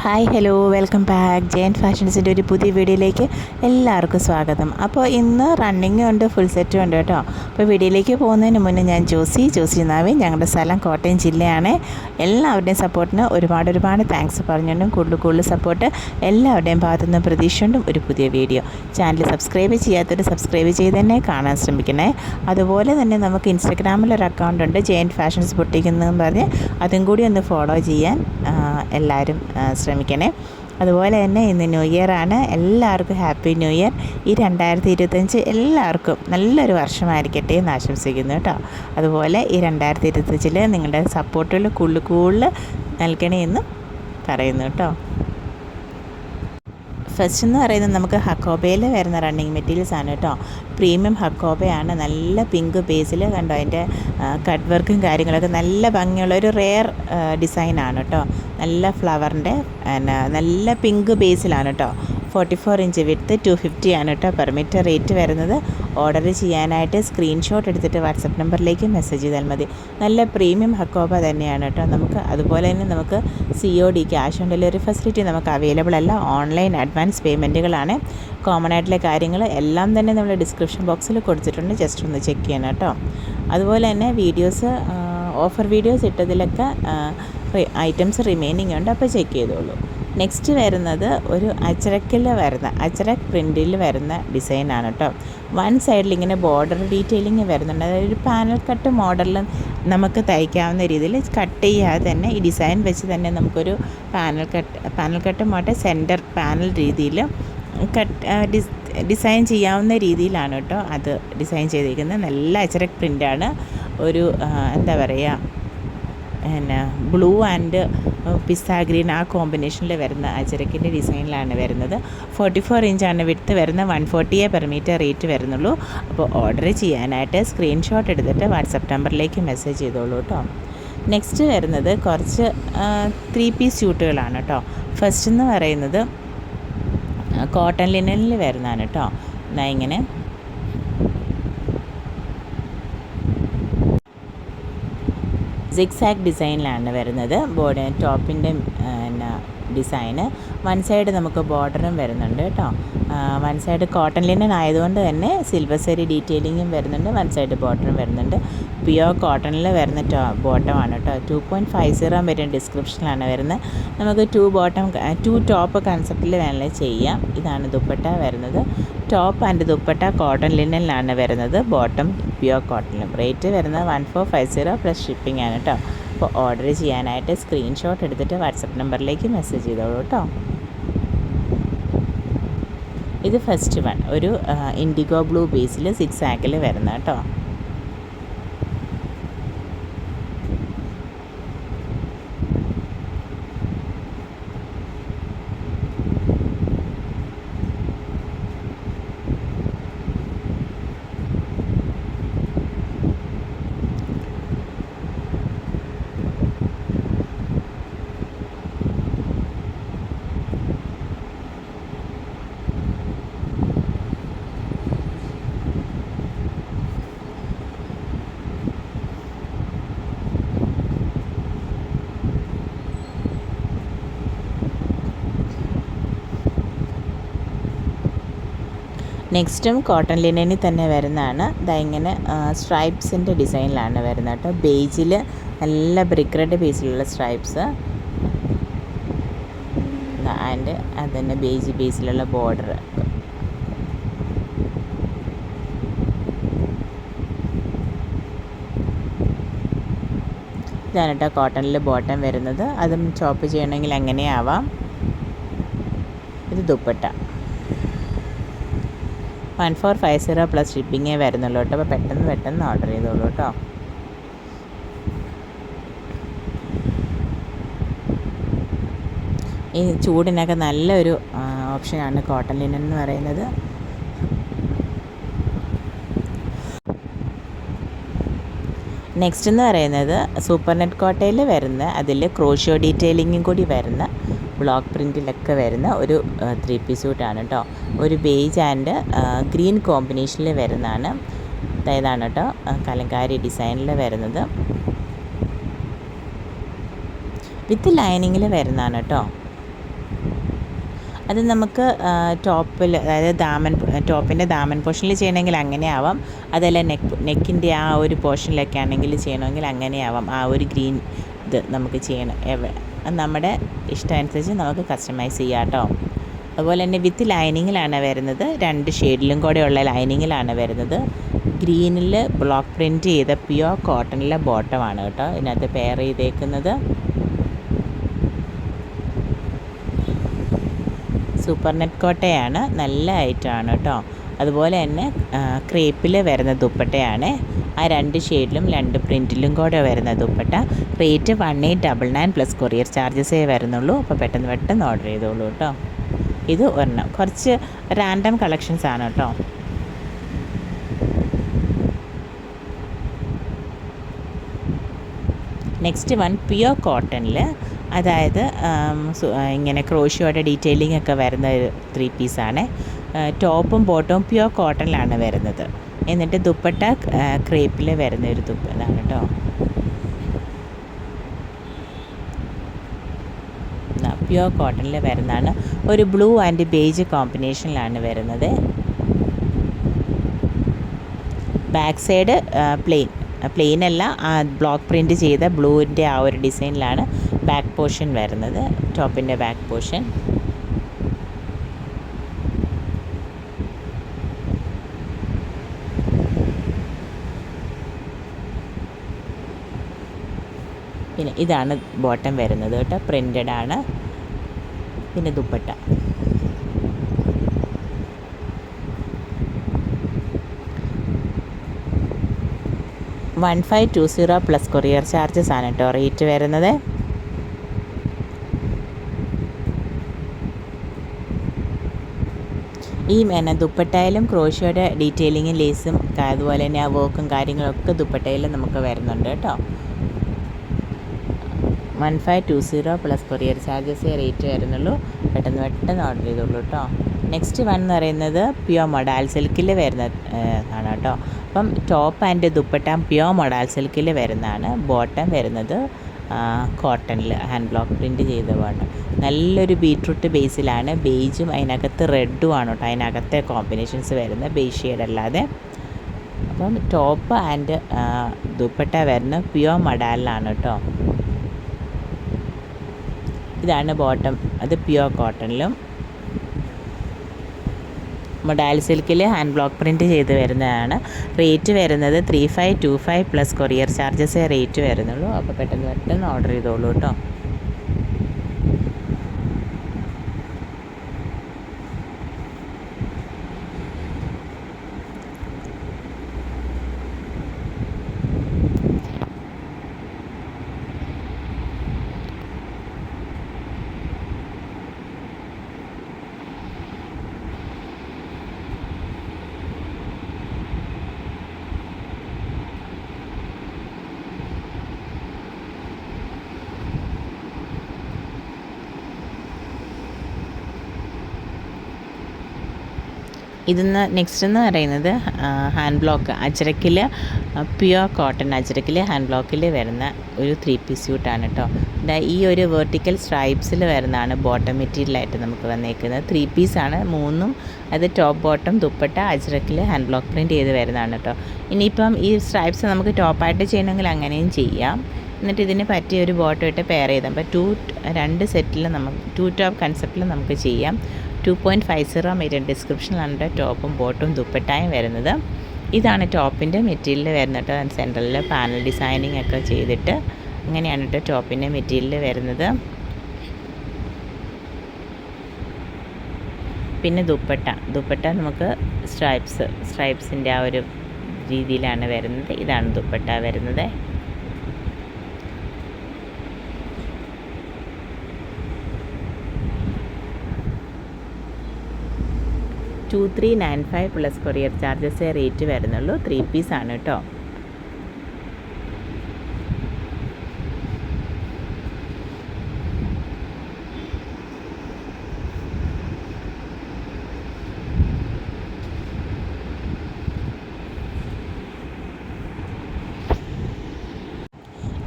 Hi hello welcome back Jayan ഫാഷൻസിൻ്റെ ഒരു പുതിയ വീഡിയോയിലേക്ക് എല്ലാവർക്കും സ്വാഗതം. അപ്പോൾ ഇന്ന് റണ്ണിങ്ങും ഉണ്ട്, ഫുൾ സെറ്റും ഉണ്ട് കേട്ടോ. അപ്പോൾ വീഡിയോയിലേക്ക് പോകുന്നതിന് മുന്നേ ഞാൻ ജോസി നാവി, ഞങ്ങളുടെ സ്ഥലം കോട്ടയം ജില്ലയാണ്. എല്ലാവരുടെയും സപ്പോർട്ടിന് ഒരുപാട് താങ്ക്സ് പറഞ്ഞുകൊണ്ടും കൂടുതൽ സപ്പോർട്ട് എല്ലാവരുടെയും ഭാഗത്തുനിന്ന് പ്രതീക്ഷയുണ്ടും ഒരു പുതിയ വീഡിയോ. ചാനൽ സബ്സ്ക്രൈബ് ചെയ്യാത്തവർ സബ്സ്ക്രൈബ് ചെയ്ത് തന്നെ കാണാൻ ശ്രമിക്കണേ. അതുപോലെ തന്നെ നമുക്ക് ഇൻസ്റ്റഗ്രാമിലൊരു അക്കൗണ്ട് ഉണ്ട്, ജയൻ ഫാഷൻസ് ബുട്ടീക്ക് എന്നും പറഞ്ഞ്, അതും കൂടി ഒന്ന് ഫോളോ ചെയ്യാൻ എല്ലാവരും ശ്രമിക്കണേ. അതുപോലെ തന്നെ ഇന്ന് ന്യൂ ഇയർ ആണ്. എല്ലാവർക്കും ഹാപ്പി ന്യൂ ഇയർ. ഈ 2025 എല്ലാവർക്കും നല്ലൊരു വർഷമായിരിക്കട്ടെ എന്ന് ആശംസിക്കുന്നു കേട്ടോ. അതുപോലെ ഈ 2025 നിങ്ങളുടെ സപ്പോർട്ടുകൾ കൂടുതൽ നൽകണേ എന്ന് പറയുന്നു കേട്ടോ. ഫസ്റ്റ് എന്ന് പറയുന്നത് നമുക്ക് ഹക്കോബയിൽ വരുന്ന റണ്ണിങ് മെറ്റീരിയൽസ് ആണ് കേട്ടോ. പ്രീമിയം ഹക്കോബയാണ്. നല്ല പിങ്ക് ബേസിൽ കണ്ടോ, അതിൻ്റെ കട്ട് വർക്കും കാര്യങ്ങളൊക്കെ നല്ല ഭംഗിയുള്ള ഒരു റെയർ ഡിസൈനാണ് കേട്ടോ. നല്ല ഫ്ലവറിൻ്റെ നല്ല പിങ്ക് ബേസിലാണ് കേട്ടോ. 44 ഇഞ്ച് വിഡ്ത്ത്, 250 ആണ് കേട്ടോ പെർ മീറ്റർ റേറ്റ് വരുന്നത്. ഓർഡർ ചെയ്യാനായിട്ട് സ്ക്രീൻഷോട്ട് എടുത്തിട്ട് വാട്സപ്പ് നമ്പറിലേക്ക് മെസ്സേജ് ചെയ്താൽ മതി. നല്ല പ്രീമിയം ഹക്കോബ തന്നെയാണ് കേട്ടോ. നമുക്ക് അതുപോലെ തന്നെ നമുക്ക് COD cash on delivery facility നമുക്ക് അവൈലബിൾ അല്ല. ഓൺലൈൻ അഡ്വാൻസ് പേയ്മെൻറ്റുകളാണ്. കോമൺ ആയിട്ടുള്ള കാര്യങ്ങൾ എല്ലാം തന്നെ നമ്മൾ ഡിസ്ക്രിപ്ഷൻ ബോക്സിൽ കൊടുത്തിട്ടുണ്ട്, ജസ്റ്റ് ഒന്ന് ചെക്ക് ചെയ്യണം കേട്ടോ. അതുപോലെ തന്നെ വീഡിയോസ്, ഓഫർ വീഡിയോസ് ഇട്ടതിലൊക്കെ ഐറ്റംസ് റിമൈനിങ് ഉണ്ട്, അപ്പോൾ ചെക്ക് ചെയ്തോളൂ. നെക്സ്റ്റ് വരുന്നത് ഒരു അച്ചരക്ക് പ്രിൻറ്റിൽ വരുന്ന ഡിസൈനാണ് കേട്ടോ. വൺ സൈഡിൽ ഇങ്ങനെ ബോർഡർ ഡീറ്റെയിലിങ് വരുന്നുണ്ട്. അതായത് ഒരു പാനൽ കട്ട് മോഡലിൽ നമുക്ക് തയ്ക്കാവുന്ന രീതിയിൽ കട്ട് ചെയ്യാതെ തന്നെ ഈ ഡിസൈൻ വെച്ച് തന്നെ നമുക്കൊരു പാനൽ കട്ട് മോട്ടെ സെൻറ്റർ പാനൽ രീതിയിൽ ഡിസൈൻ ചെയ്യാവുന്ന രീതിയിലാണ് കേട്ടോ അത് ഡിസൈൻ ചെയ്തിരിക്കുന്നത്. നല്ല അച്ചരക്ക് പ്രിൻ്റാണ്. ഒരു എന്താ പറയുക, ബ്ലൂ ആൻഡ് പിസ്ത ഗ്രീൻ ആ കോമ്പിനേഷനിൽ വരുന്ന അച്ചരക്കിൻ്റെ ഡിസൈനിലാണ് വരുന്നത്. 44 ഇഞ്ചാണ് വിഡ്ത്ത് വരുന്നത്. 140 പെർ മീറ്റർ റേറ്റ് വരുന്നുള്ളൂ. അപ്പോൾ ഓർഡർ ചെയ്യാനായിട്ട് സ്ക്രീൻഷോട്ട് എടുത്തിട്ട് വാട്സപ്പ് നമ്പറിലേക്ക് മെസ്സേജ് ചെയ്തോളൂ കേട്ടോ. നെക്സ്റ്റ് വരുന്നത് കുറച്ച് 3 പീസ് സ്യൂട്ടുകളാണ് കേട്ടോ. ഫസ്റ്റ് എന്ന് പറയുന്നത് കോട്ടൺ ലിനനിൽ വരുന്നതാണ് കേട്ടോ. ഇങ്ങനെ സിക്സാക് ഡിസൈനിലാണ് വരുന്നത്. ടോപ്പിൻ്റെ ഡിസൈന് വൺ സൈഡ് നമുക്ക് ബോർഡറും വരുന്നുണ്ട് കേട്ടോ. വൺ സൈഡ് കോട്ടൺ ലിനൻ ആയതുകൊണ്ട് തന്നെ സിൽവർ സരി ഡീറ്റെയിലിങ്ങും വരുന്നുണ്ട്. വൺ സൈഡ് ബോർഡറും വരുന്നുണ്ട്. പ്യുവർ കോട്ടണിൽ വരുന്ന ബോട്ടമാണ് കേട്ടോ. 2.50 വരെ ഡിസ്ക്രിപ്ഷനിലാണ് വരുന്നത്. നമുക്ക് 2 ടോപ്പ് കൺസെപ്റ്റിൽ വേണമെങ്കിൽ ചെയ്യാം. ഇതാണ് ദുപ്പട്ട വരുന്നത്. ടോപ്പ് ആൻഡ് ദുപ്പട്ട കോട്ടൺ ലിനനിലാണ് വരുന്നത്. Bottom pure കോട്ടണിലും. റേറ്റ് വരുന്നത് 1450 പ്ലസ് ഷിപ്പിംഗ് ആണ് കേട്ടോ. അപ്പോൾ ഓർഡർ ചെയ്യാനായിട്ട് സ്ക്രീൻഷോട്ട് എടുത്തിട്ട് വാട്സപ്പ് നമ്പറിലേക്ക് മെസ്സേജ് ചെയ്തോളൂ കേട്ടോ. ഇത് ഫസ്റ്റ് വൺ ഒരു ഇൻഡിഗോ ബ്ലൂ ബേസിൽ സിക്സാക്കിൽ വരുന്ന കേട്ടോ. നെക്സ്റ്റും കോട്ടൺ ലിനനിൽ തന്നെ വരുന്നതാണ്. ഇങ്ങനെ സ്ട്രൈപ്സിൻ്റെ ഡിസൈനിലാണ് വരുന്നത് കേട്ടോ. ബേജിൽ നല്ല ബ്രിക്ക് റെഡ് ബേസിലുള്ള സ്ട്രൈപ്സ് ആൻഡ് അതുതന്നെ ബേജ് ബേസിലുള്ള ബോർഡർ. ഇതാണ് കേട്ടോ കോട്ടണിൽ ബോട്ടം വരുന്നത്. അതും ചോപ്പ് ചെയ്യണമെങ്കിൽ അങ്ങനെയാവാം. ഇത് ദുപ്പട്ട 1450 പ്ലസ് ഷിപ്പിങ്ങേ വരുന്നുള്ളൂ കേട്ടോ. അപ്പോൾ പെട്ടെന്ന് ഓർഡർ ചെയ്തോളൂ കേട്ടോ. ഈ ചൂടിനൊക്കെ നല്ലൊരു ഓപ്ഷനാണ് കോട്ടൺ ലിനൻ എന്ന് പറയുന്നത്. നെക്സ്റ്റ് എന്ന് പറയുന്നത് സൂപ്പർ നെറ്റ് കോട്ടയിൽ വരുന്ന, അതിൽ ക്രോഷ്യോ ഡീറ്റെയിലിങ്ങും കൂടി വരുന്ന, ബ്ലോക്ക് പ്രിൻറ്റിലൊക്കെ വരുന്ന ഒരു 3 പീസ് സ്യൂട്ടാണ് കേട്ടോ. ഒരു ബേജ് ആൻഡ് ഗ്രീൻ കോമ്പിനേഷനിൽ വരുന്നതാണ്. ഇതാണ് കേട്ടോ കലങ്കാരി ഡിസൈനിൽ വരുന്നത്. വിത്ത് ലൈനിങ്ങിൽ വരുന്നതാണ് കേട്ടോ. അത് നമുക്ക് ടോപ്പിൽ, അതായത് ടോപ്പിൻ്റെ ദാമൻ പോർഷനിൽ ചെയ്യണമെങ്കിൽ അങ്ങനെ ആവാം. അതല്ല നെക്കിൻ്റെ ആ ഒരു പോർഷനിലൊക്കെ ആണെങ്കിൽ ചെയ്യണമെങ്കിൽ അങ്ങനെ ആവാം. ആ ഒരു ഗ്രീൻ ഇത് നമുക്ക് ചെയ്യണം. നമ്മുടെ ഇഷ്ടമനുസരിച്ച് നമുക്ക് കസ്റ്റമൈസ് ചെയ്യാം കേട്ടോ. അതുപോലെ തന്നെ വിത്ത് ലൈനിങ്ങിലാണ് വരുന്നത്. 2 ഷെയ്ഡിലും കൂടെയുള്ള ലൈനിങ്ങിലാണ് വരുന്നത്. ഗ്രീനിൽ ബ്ലോക്ക് പ്രിൻറ്റ് ചെയ്ത പ്യുവർ കോട്ടണിലെ ബോട്ടമാണ് കേട്ടോ ഇതിനകത്ത് പെയർ ചെയ്തേക്കുന്നത്. സൂപ്പർ നെറ്റ് കോട്ടയാണ്, നല്ല ഐറ്റമാണ് കേട്ടോ. അതുപോലെ തന്നെ ക്രേപ്പിൽ വരുന്ന ദുപ്പട്ടയാണ്. ആ 2 ഷെയ്ഡിലും 2 പ്രിൻറ്റിലും കൂടെ വരുന്ന ദുപ്പട്ട. റേറ്റ് 1899 പ്ലസ് കൊറിയർ ചാർജസേ വരുന്നുള്ളൂ. അപ്പോൾ പെട്ടെന്ന് ഓർഡർ ചെയ്തോളൂ കേട്ടോ. ഇത് ഒരെണ്ണം, കുറച്ച് റാൻഡം കളക്ഷൻസ് ആണ് കേട്ടോ. നെക്സ്റ്റ് വൺ പ്യുവർ കോട്ടണിൽ, അതായത് ഇങ്ങനെ ക്രോഷിയോടെ ഡീറ്റെയിലിംഗ് ഒക്കെ വരുന്ന 3 പീസാണ്. ടോപ്പും ബോട്ടവും പ്യുവർ കോട്ടണിലാണ് വരുന്നത്. എന്നിട്ട് ദുപ്പട്ട ക്രേപ്പിൽ വരുന്ന ഒരു ദുപ്പട്ടാണ് കേട്ടോ. പ്യുവർ കോട്ടണിൽ വരുന്നതാണ്. ഒരു ബ്ലൂ ആൻഡ് ബേജ് കോമ്പിനേഷനിലാണ് വരുന്നത്. ബാക്ക് സൈഡ് പ്ലെയിൻ അല്ല, ബ്ലോക്ക് പ്രിൻറ്റ് ചെയ്ത ബ്ലൂവിൻ്റെ ആ ഒരു ഡിസൈനിലാണ് ബാക്ക് പോർഷൻ വരുന്നത്, ടോപ്പിൻ്റെ ബാക്ക് പോർഷൻ. പിന്നെ ഇതാണ് ബോട്ടം വരുന്നത് കേട്ടോ, പ്രിൻറ്റഡ് ആണ്. പിന്നെ ദുപ്പട്ട. $1520 പ്ലസ് കൊറിയർ ചാർജസ് ആണ് കേട്ടോ റേറ്റ് വരുന്നത്. ഈ ദുപ്പട്ടയിലും ക്രോഷിയോയുടെ ഡീറ്റെയിലിങ്ങും ലേസും അതുപോലെ തന്നെ ആ വർക്കും കാര്യങ്ങളൊക്കെ ദുപ്പട്ടയിലും നമുക്ക് വരുന്നുണ്ട് കേട്ടോ. 1520 പ്ലസ് കൊറിയർ ചാർജസ് റേറ്റ് വരുന്നുള്ളൂ. പെട്ടെന്ന് ഓർഡർ ചെയ്തോളൂ കേട്ടോ. നെക്സ്റ്റ് വൺ എന്ന് പറയുന്നത് പ്യുവർ മൊഡാൽ സിൽക്കിൽ വരുന്ന ആണ് കേട്ടോ. അപ്പം top and dupatta pure modal സിൽക്കിൽ വരുന്നതാണ്. ബോട്ടം വരുന്നത് കോട്ടണിൽ ഹാൻഡ് ബ്ലോക്ക് പ്രിൻറ്റ് ചെയ്ത ബോട്ടം. നല്ലൊരു ബീട്രൂട്ട് ബേസിലാണ്, ബേജും അതിനകത്ത് റെഡും ആണ് കേട്ടോ അതിനകത്തെ കോമ്പിനേഷൻസ് വരുന്നത്, ബേസ് ഷെയ്ഡ് അല്ലാതെ. അപ്പം ടോപ്പ് ആൻഡ് ദുപ്പട്ട വരുന്ന പ്യുവർ മൊഡാലിലാണ് കേട്ടോ. ഇതാണ് ബോട്ടം, അത് പ്യുവർ കോട്ടണിലും മൊഡാൽ സിൽക്കിൽ ഹാൻഡ് ബ്ലോക്ക് പ്രിൻറ്റ് ചെയ്ത് വരുന്നതാണ്. റേറ്റ് വരുന്നത് 3525 പ്ലസ് കൊറിയർ ചാർജസ് റേറ്റ് വരുന്നുള്ളൂ. അപ്പോൾ പെട്ടെന്ന് ഓർഡർ ചെയ്തോളൂ കേട്ടോ. നെക്സ്റ്റ് എന്ന് പറയുന്നത് ഹാൻഡ് ബ്ലോക്ക് അജ്രക്കിൽ പ്യുവർ കോട്ടൺ അജ്രക്കിൽ ഹാൻഡ് ബ്ലോക്കിൽ വരുന്ന ഒരു 3 പീസ് സ്യൂട്ടാണ് കേട്ടോ. ഈ ഒരു വെർട്ടിക്കൽ സ്ട്രൈപ്സിൽ വരുന്നതാണ് ബോട്ടം മെറ്റീരിയലായിട്ട് നമുക്ക് വന്നേക്കുന്നത്. 3 പീസാണ്, 3ഉം അത് ടോപ്പ് ബോട്ടം ദുപ്പട്ട അജ്രക്കിൽ ഹാൻഡ് ബ്ലോക്ക് പ്രിൻറ്റ് ചെയ്ത് വരുന്നതാണ് കേട്ടോ. ഇനിയിപ്പം ഈ സ്ട്രൈപ്സ് നമുക്ക് ടോപ്പായിട്ട് ചെയ്യണമെങ്കിൽ അങ്ങനെയും ചെയ്യാം. എന്നിട്ട് ഇതിന് പറ്റിയ ഒരു ബോട്ടം ഇട്ട് പെയർ ചെയ്താൽ അപ്പോൾ 2 സെറ്റിൽ നമുക്ക് 2 ടോപ്പ് കൺസെപ്റ്റിൽ നമുക്ക് ചെയ്യാം. 2.50 മീറ്റർ ഡിസ്ക്രിപ്ഷനിലാണ് ടോപ്പും ബോട്ടും ദുപ്പട്ടായും വരുന്നത്. ഇതാണ് ടോപ്പിൻ്റെ മെറ്റീരിയൽ വരുന്നത്. സെൻട്രലിൽ പാനൽ ഡിസൈനിങ് ഒക്കെ ചെയ്തിട്ട് അങ്ങനെയാണ് കേട്ടോ ടോപ്പിൻ്റെ മെറ്റീരിയൽ വരുന്നത്. പിന്നെ ദുപ്പട്ട നമുക്ക് സ്ട്രൈപ്സിൻ്റെ ആ ഒരു രീതിയിലാണ് വരുന്നത്. ഇതാണ് ദുപ്പട്ട വരുന്നത്. $2395 പ്ലസ് കൊറിയർ ചാർജസ് റേറ്റ് വരുന്നുള്ളൂ. 3 പീസാണ് കേട്ടോ.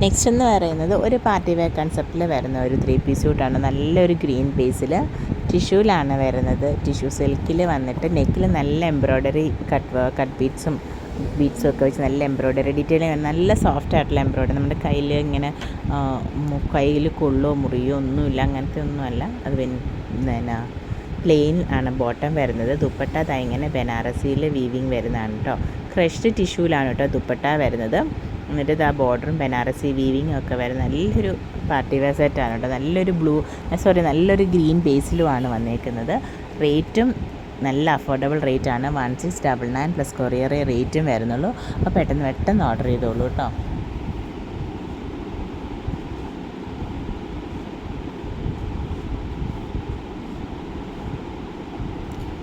നെക്സ്റ്റ് എന്ന് പറയുന്നത് ഒരു പാർട്ടി വെയർ കൺസെപ്റ്റിൽ വരുന്ന ഒരു 3 പീസ് സ്യൂട്ടാണ്. നല്ലൊരു ഗ്രീൻ ബേസിൽ ടിഷ്യൂലാണ് വരുന്നത്. ടിഷ്യൂ സിൽക്കിൽ വന്നിട്ട് നെക്കിൽ നല്ല എംബ്രോയ്ഡറി കട്ട് ബീഡ്സും ഒക്കെ വെച്ച് നല്ല എംബ്രോയ്ഡറി ഡീറ്റെയിലിംഗ്, നല്ല സോഫ്റ്റ് ആയിട്ടുള്ള എംബ്രോയ്ഡറി. നമ്മുടെ കയ്യിൽ ഇങ്ങനെ കയ്യിൽ കൊള്ളോ മുറിയോ ഒന്നുമില്ല, അങ്ങനത്തെ ഒന്നുമല്ല. അത് പിന്നെ പ്ലെയിൻ ആണ് ബോട്ടം വരുന്നത്. ദുപ്പട്ട ഇങ്ങനെ ബനാറസിയിൽ വീവിങ് വരുന്നതാണ് കേട്ടോ. ക്രഷ്ഡ് ടിഷ്യൂലാണ് കേട്ടോ ദുപ്പട്ട വരുന്നത്. എന്നിട്ട് ആ ബോർഡറും ബനാറസി വീവിങ്ങും ഒക്കെ വരുന്ന നല്ലൊരു പാർട്ടി വെയർ സെറ്റാണ് കേട്ടോ. നല്ലൊരു ഗ്രീൻ ബേസിലുമാണ് വന്നേക്കുന്നത്. റേറ്റും നല്ല അഫോർഡബിൾ റേറ്റാണ്. 1699 പ്ലസ് കൊറിയർ റേറ്റും വരുന്നുള്ളൂ. അപ്പോൾ പെട്ടെന്ന് ഓർഡർ ചെയ്തോളൂ കേട്ടോ.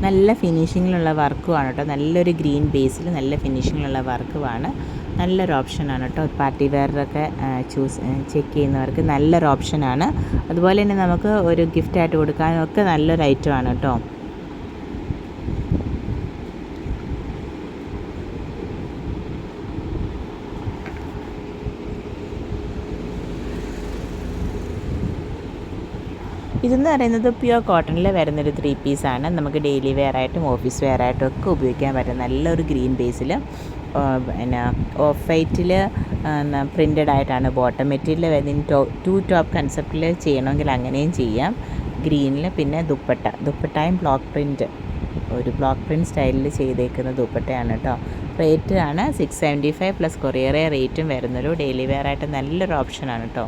നല്ല ഫിനിഷിങ്ങിലുള്ള വർക്കുമാണ് കേട്ടോ. നല്ലൊരു ഗ്രീൻ ബേസിൽ നല്ല ഫിനിഷിങ്ങിലുള്ള വർക്കുമാണ്. നല്ലൊരു ഓപ്ഷനാണ് കേട്ടോ. പാർട്ടി വെയറിലൊക്കെ ചെക്ക് ചെയ്യുന്നവർക്ക് നല്ലൊരു ഓപ്ഷനാണ്. അതുപോലെ തന്നെ നമുക്ക് ഒരു ഗിഫ്റ്റായിട്ട് കൊടുക്കാനും ഒക്കെ നല്ലൊരു ഐറ്റമാണ് കേട്ടോ. ഇതെന്ന് പറയുന്നത് പ്യുവർ കോട്ടണിൽ വരുന്നൊരു 3 പീസാണ്. നമുക്ക് ഡെയിലി വെയർ ആയിട്ടും ഓഫീസ് വെയർ ആയിട്ടും ഒക്കെ ഉപയോഗിക്കാൻ പറ്റും. നല്ലൊരു ഗ്രീൻ ബേസിൽ പിന്നെ ഓഫ് വൈറ്റിൽ പ്രിൻ്റഡ് ആയിട്ടാണ് ബോട്ടം മെറ്റീരിയൽ വരുന്നത്. 2 ടോപ്പ് കൺസെപ്റ്റിൽ ചെയ്യണമെങ്കിൽ അങ്ങനെയും ചെയ്യാം. ഗ്രീനിൽ പിന്നെ ദുപ്പട്ടയും ഒരു ബ്ലോക്ക് പ്രിൻറ്റ് സ്റ്റൈലിൽ ചെയ്തേക്കുന്ന ദുപ്പട്ടയാണ് കേട്ടോ. റേറ്റ് ആണ് 675 പ്ലസ് കൊറിയർ റേറ്റും വരുന്നൊരു ഡെയിലി വെയർ ആയിട്ട് നല്ലൊരു ഓപ്ഷനാണ് കേട്ടോ.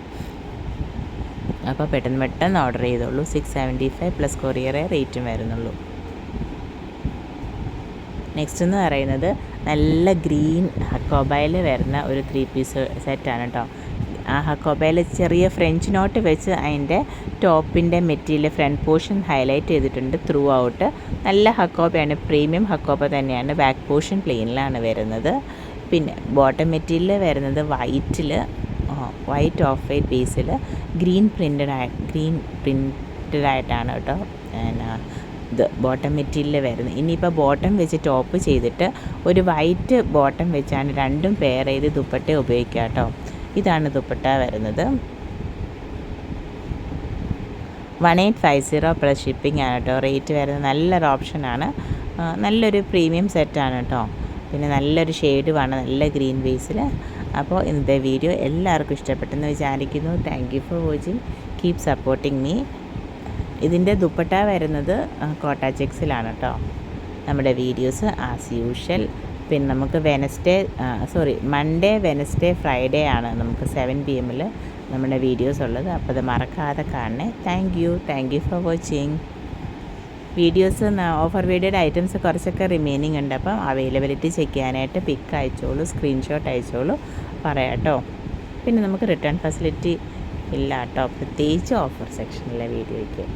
അപ്പോൾ പെട്ടെന്ന് ഓർഡർ ചെയ്തോളൂ. 675 പ്ലസ് കൊറിയർ റേറ്റും വരുന്നുള്ളൂ. നെക്സ്റ്റ് എന്ന് പറയുന്നത് നല്ല ഗ്രീൻ ഹക്കോബയിൽ വരുന്ന ഒരു 3 പീസ് സെറ്റാണ് കേട്ടോ. ആ ഹക്കോബയിൽ ചെറിയ ഫ്രഞ്ച് നോട്ട് വെച്ച് അതിൻ്റെ ടോപ്പിൻ്റെ മെറ്റീരിയൽ ഫ്രണ്ട് പോർഷൻ ഹൈലൈറ്റ് ചെയ്തിട്ടുണ്ട് ത്രൂ ഔട്ട്. നല്ല ഹക്കോബയാണ്, പ്രീമിയം ഹക്കോബ തന്നെയാണ്. ബാക്ക് പോർഷൻ പ്ലെയിനിലാണ് വരുന്നത്. പിന്നെ ബോട്ടം മെറ്റീരിയൽ വരുന്നത് വൈറ്റ് ഓഫ് വൈറ്റ് ബേസിൽ ഗ്രീൻ പ്രിൻ്റഡ് ആയിട്ടാണ് കേട്ടോ ഇത് ബോട്ടം മെറ്റീരിയൽ വരുന്നത്. ഇനിയിപ്പോൾ ബോട്ടം വെച്ച് ടോപ്പ് ചെയ്തിട്ട് ഒരു വൈറ്റ് ബോട്ടം വെച്ചാണ് രണ്ടും പെയർ ചെയ്ത് ദുപ്പട്ട ഉപയോഗിക്കുക കേട്ടോ. ഇതാണ് ദുപ്പട്ട വരുന്നത്. 1850 പ്ലസ് ഷിപ്പിംഗ് ആണ് കേട്ടോ. റേറ്റ് വരുന്നത് നല്ലൊരു ഓപ്ഷനാണ്. നല്ലൊരു പ്രീമിയം സെറ്റാണ് കേട്ടോ. പിന്നെ നല്ലൊരു ഷെയ്ഡുമാണ്, നല്ല ഗ്രീൻ ബേസിൽ. അപ്പോൾ ഇന്നത്തെ വീഡിയോ എല്ലാവർക്കും ഇഷ്ടപ്പെട്ടെന്ന് വിചാരിക്കുന്നു. Thank you for watching. Keep supporting me. ഇതിൻ്റെ ദുപ്പട്ട വരുന്നത് കോട്ട ചെക്സിലാണ് കേട്ടോ. നമ്മുടെ വീഡിയോസ് ആസ് യൂഷ്വൽ. പിന്നെ നമുക്ക് മൺഡേ വെനസ്ഡേ ഫ്രൈഡേ ആണ് നമുക്ക് 7 PM നമ്മുടെ വീഡിയോസ് ഉള്ളത്. അപ്പോൾ അത് മറക്കാതെ കാണണേ. Thank you for watching. Videos offer വീഡിയോയുടെ ഐറ്റംസ് കുറച്ചൊക്കെ റിമൈനിങ് ഉണ്ട്. അപ്പം അവൈലബിലിറ്റി ചെക്ക് ചെയ്യാനായിട്ട് പിക്ക് അയച്ചോളൂ, സ്ക്രീൻഷോട്ട് അയച്ചോളൂ, പറയാം കേട്ടോ. പിന്നെ നമുക്ക് റിട്ടേൺ ഫെസിലിറ്റി ഇല്ല കേട്ടോ, പ്രത്യേകിച്ച് ഓഫർ സെക്ഷനിലെ വീഡിയോയ്ക്ക്.